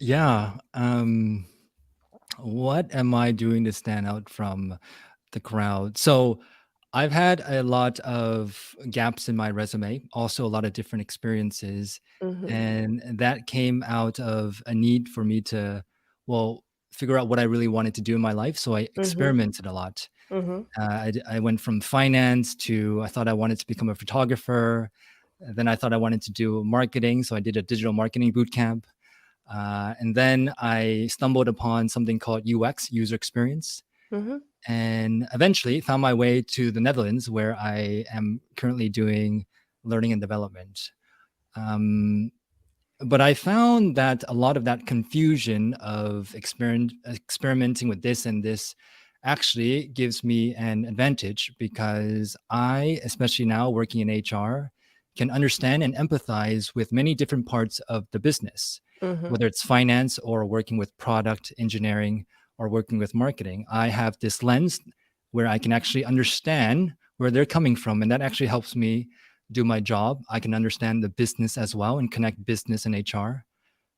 Yeah. What am I doing to stand out from the crowd? So I've had a lot of gaps in my resume, also a lot of different experiences. Mhm. And that came out of a need for me to, well, figure out what I really wanted to do in my life. So I Mhm. experimented a lot. Mhm. I went from finance to I thought I wanted to become a photographer. Then I thought I wanted to do marketing. So I did a digital marketing boot camp. And then I stumbled upon something called UX, user experience, Mhm. and eventually found my way to the Netherlands, where I am currently doing learning and development. Um, but I found that a lot of that confusion of experimenting with this and this actually gives me an advantage because I, especially now working in HR, can understand and empathize with many different parts of the business, Mhm. whether it's finance or working with product engineering or working with marketing. I have this lens where I can actually understand where they're coming from, and that actually helps me do my job. I can understand the business as well and connect business and HR.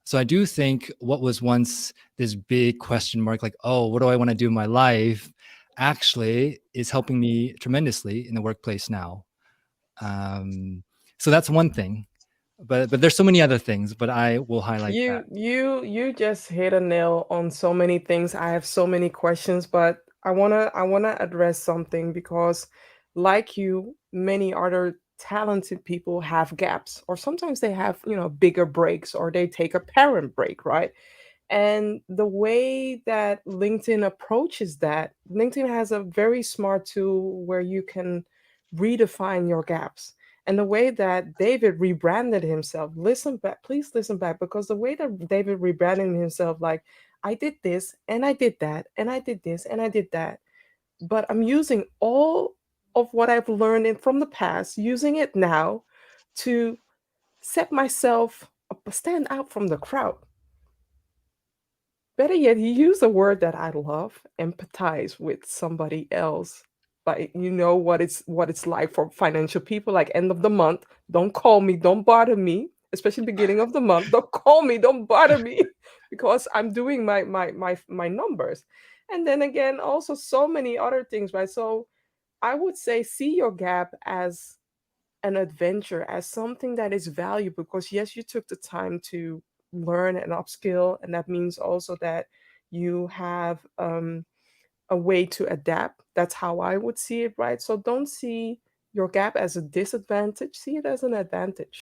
So I do think what was once this big question mark, like, oh, what do I want to do in my life, actually is helping me tremendously in the workplace now. Um, so that's one thing. But there's so many other things, but I will highlight that. You just hit a nail on so many things. I have so many questions, but I wanna address something because like you, many other talented people have gaps, or sometimes they have, bigger breaks, or they take a parent break, right? And the way that LinkedIn approaches that, LinkedIn has a very smart tool where you can redefine your gaps. And the way that David rebranded himself, listen back, please listen back, because the way that David rebranded himself, like, I did this and I did that and I did this and I did that, but I'm using all of what I've learned from the past, using it now to set myself stand out from the crowd. Better yet, he used a word that I love, empathize with somebody else. But you know what it's like for financial people, like end of the month. Don't call me, don't bother me, especially beginning of the month. Don't call me, don't bother me, because I'm doing my numbers. And then again, also so many other things, right? So I would say see your gap as an adventure, as something that is valuable, because yes, you took the time to learn and upskill, and that means also that you have a way to adapt. That's how I would see it, right? So don't see your gap as a disadvantage, see it as an advantage.